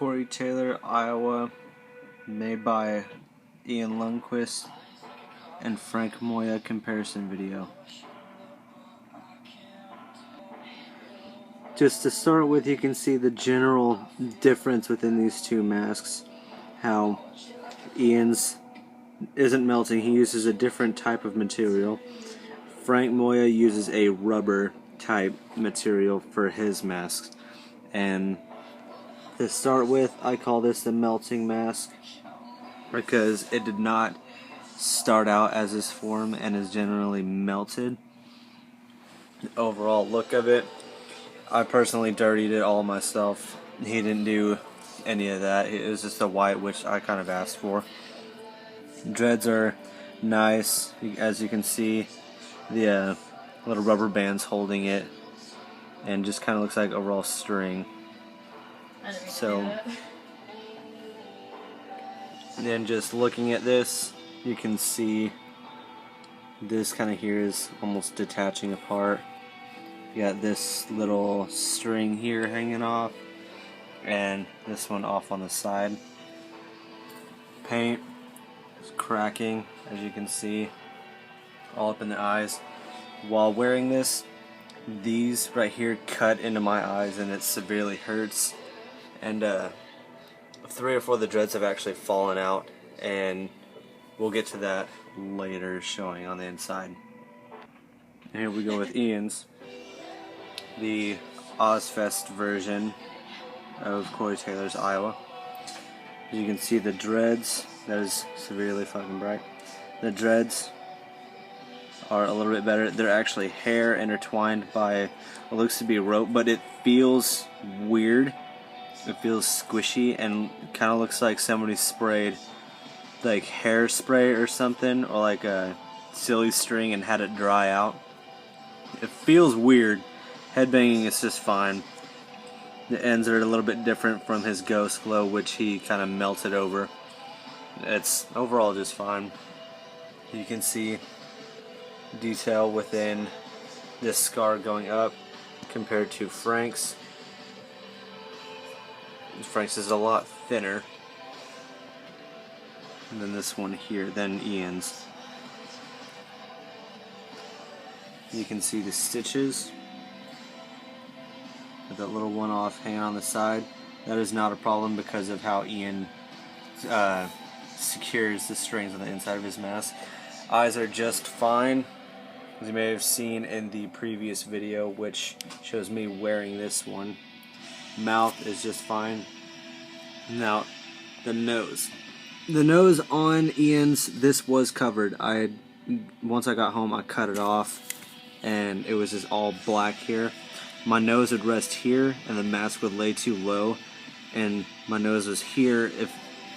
Corey Taylor, Iowa, made by Ian Lundquist, and Frank Moya comparison video. Just to start with, you can see the general difference within these two masks. How Ian's isn't melting, he uses a different type of material. Frank Moya uses a rubber type material for his masks. And to start with, I call this the melting mask because it did not start out as this form and is generally melted. The overall look of it, I personally dirtied it all myself. He didn't do any of that. It was just a white, which I kind of asked for. Dreads are nice, as you can see. The little rubber bands holding it, and just kind of looks like overall string. So, then just looking at this, you can see this kind of here is almost detaching apart. You got this little string here hanging off, and this one off on the side. Paint is cracking, as you can see, all up in the eyes. While wearing this, these right here cut into my eyes and it severely hurts. And 3 or 4 of the dreads have actually fallen out, and we'll get to that later showing on the inside. And here we go with Ian's. The Ozfest version of Corey Taylor's Iowa. As you can see, the dreads, that is severely fucking bright. The dreads are a little bit better. They're actually hair intertwined by what looks to be rope, but it feels weird. It feels squishy and kind of looks like somebody sprayed like hairspray or something, or like a silly string and had it dry out. It feels weird. Headbanging is just fine. The ends are a little bit different from his Ghost Glow, which he kind of melted over. It's overall just fine. You can see detail within this scar going up compared to Frank's. Frank's is a lot thinner than this one here, than Ian's. You can see the stitches with that little one off hanging on the side. That is not a problem because of how Ian secures the strings on the inside of his mask. Eyes are just fine, as you may have seen in the previous video, which shows me wearing this one. Mouth is just fine. Now, the nose. The nose on Ian's, this was covered. Once I got home, I cut it off, and it was just all black here. My nose would rest here, and the mask would lay too low, and my nose was here.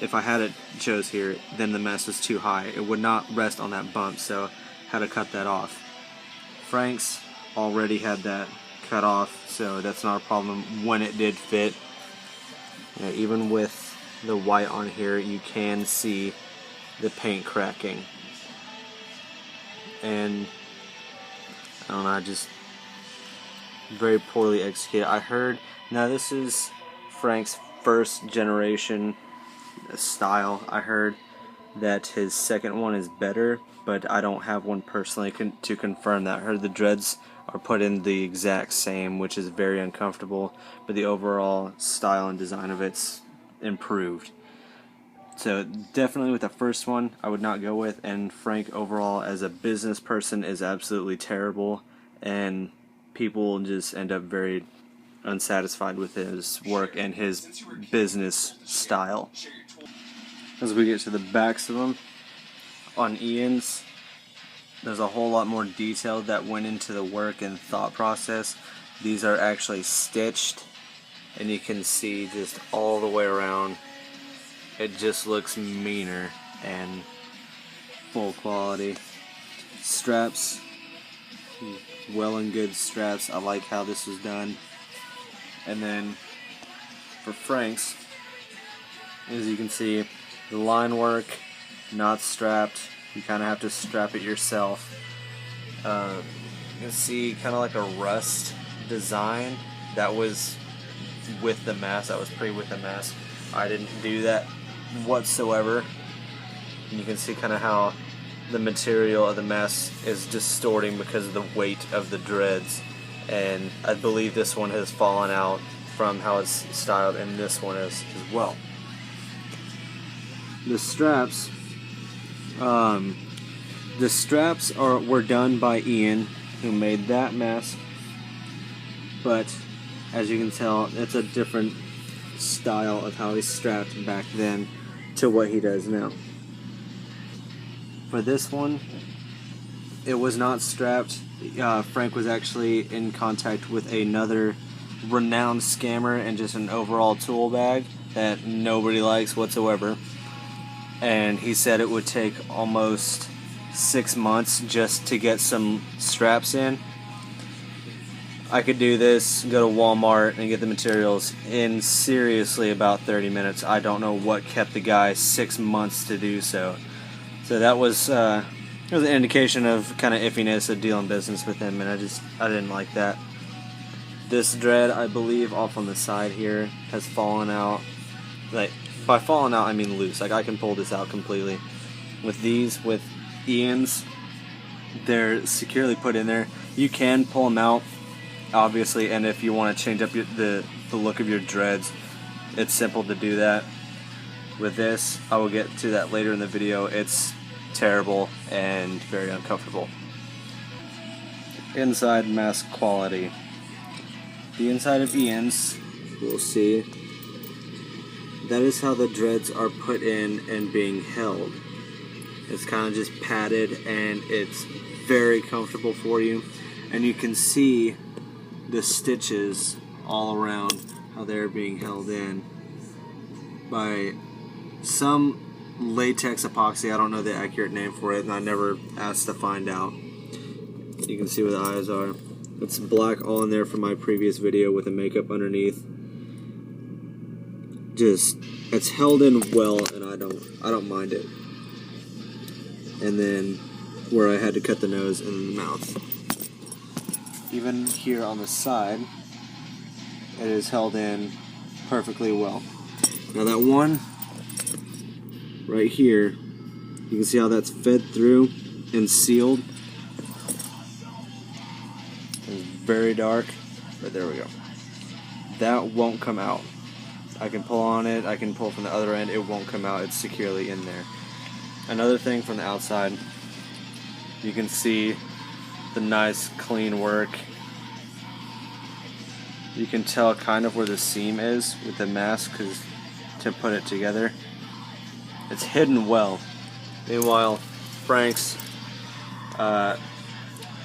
If I had it chose here, then the mask was too high. It would not rest on that bump, so I had to cut that off. Frank's already had that cut off, so that's not a problem when it did fit. You know, even with the white on here, you can see the paint cracking. And I don't know, just very poorly executed. I heard, now this is Frank's first generation style. I heard that his second one is better, but I don't have one personally to confirm that. I heard the dreads are put in the exact same, which is very uncomfortable, but the overall style and design of it's improved. So definitely with the first one, I would not go with, and Frank overall as a business person is absolutely terrible, and people just end up very unsatisfied with his work and his business style. As we get to the backs of them, on Ian's, there's a whole lot more detail that went into the work and thought process. These are actually stitched, and you can see just all the way around. It just looks meaner and full quality. Straps, well and good straps. I like how this was done. And then for Frank's, as you can see, the line work, not strapped. You kind of have to strap it yourself. You can see kind of like a rust design that was with the mask. That was pre with the mask. I didn't do that whatsoever. And you can see kind of how the material of the mask is distorting because of the weight of the dreads. And I believe this one has fallen out from how it's styled, and this one is as well. The straps, were done by Ian, who made that mask, but as you can tell, it's a different style of how he strapped back then to what he does now. For this one, it was not strapped. Frank was actually in contact with another renowned scammer and just an overall tool bag that nobody likes whatsoever. And he said it would take almost 6 months just to get some straps in. I could do this, go to Walmart and get the materials in seriously about 30 minutes. I don't know what kept the guy 6 months to do so. So that was it was an indication of kind of iffiness of dealing business with him, and I didn't like that. This dread, I believe, off on the side here has fallen out. Like, by falling out, I mean loose. Like, I can pull this out completely. With these, with Ian's, they're securely put in there. You can pull them out, obviously, and if you want to change up the look of your dreads, it's simple to do that. With this, I will get to that later in the video. It's terrible and very uncomfortable. Inside mask quality. The inside of Ian's, we'll see. That is how the dreads are put in and being held. It's kind of just padded and it's very comfortable for you. And you can see the stitches all around how they're being held in by some latex epoxy. I don't know the accurate name for it, and I never asked to find out. You can see where the eyes are. It's black all in there from my previous video with the makeup underneath. Just, it's held in well, and I don't mind it. And then where I had to cut the nose and the mouth. Even here on the side, it is held in perfectly well. Now that one right here, you can see how that's fed through and sealed. It's very dark, but there we go. That won't come out. I can pull on it, I can pull from the other end, it won't come out, it's securely in there. Another thing from the outside, you can see the nice clean work. You can tell kind of where the seam is with the mask because to put it together. It's hidden well. Meanwhile, Frank's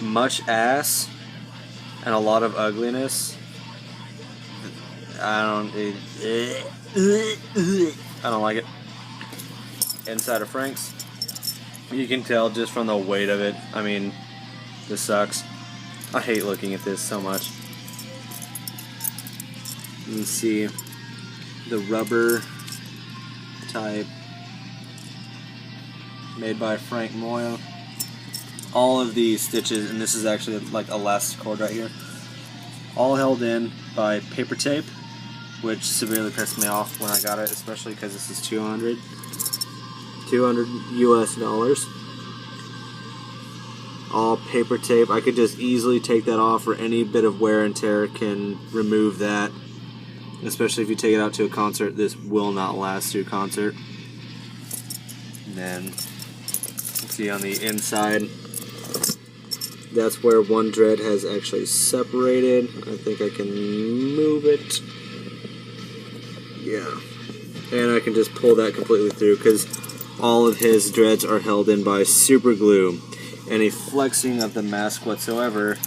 much ass and a lot of ugliness. I don't like it. Inside of Frank's, you can tell just from the weight of it. I mean, this sucks. I hate looking at this so much. You can see the rubber type made by Frank Moya. All of these stitches, and this is actually like elastic cord right here, all held in by paper tape, which severely pissed me off when I got it, especially because this is $200 US. All paper tape. I could just easily take that off, or any bit of wear and tear can remove that. Especially if you take it out to a concert, this will not last through concert. And then, see on the inside, that's where one dread has actually separated. I think I can move it. Yeah. And I can just pull that completely through because all of his dreads are held in by super glue. Any flexing of the mask whatsoever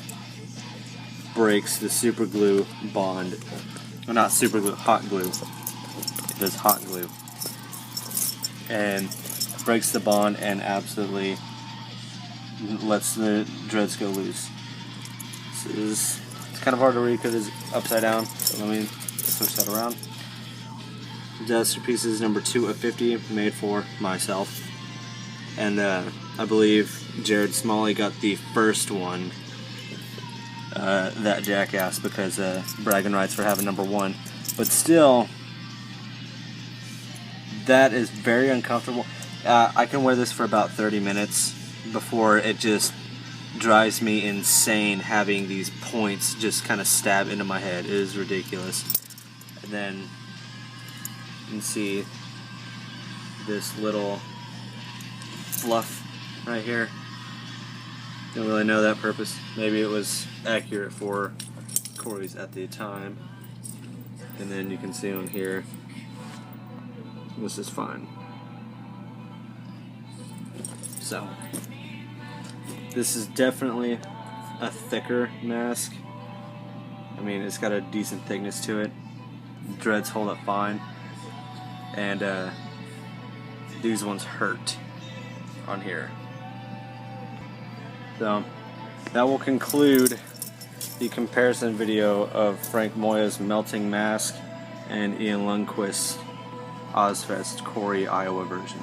breaks the super glue bond. Well, not super glue, hot glue. It does hot glue. And breaks the bond and absolutely lets the dreads go loose. It's kind of hard to read because it's upside down, so let me switch that around. Duster pieces number 2 of 50, made for myself. And I believe Jared Smalley got the first one, that jackass, because bragging rights for having number 1. But still, that is very uncomfortable. I can wear this for about 30 minutes before it just drives me insane having these points just kind of stab into my head. It is ridiculous. And then you can see this little fluff right here. Don't really know that purpose. Maybe it was accurate for Corey's at the time. And then you can see on here, this is fine. So, this is definitely a thicker mask. I mean, it's got a decent thickness to it. Dreads hold up fine. And these ones hurt on here. So, that will conclude the comparison video of Frank Moya's melting mask and Ian Lundquist's Ozfest Corey, Iowa version.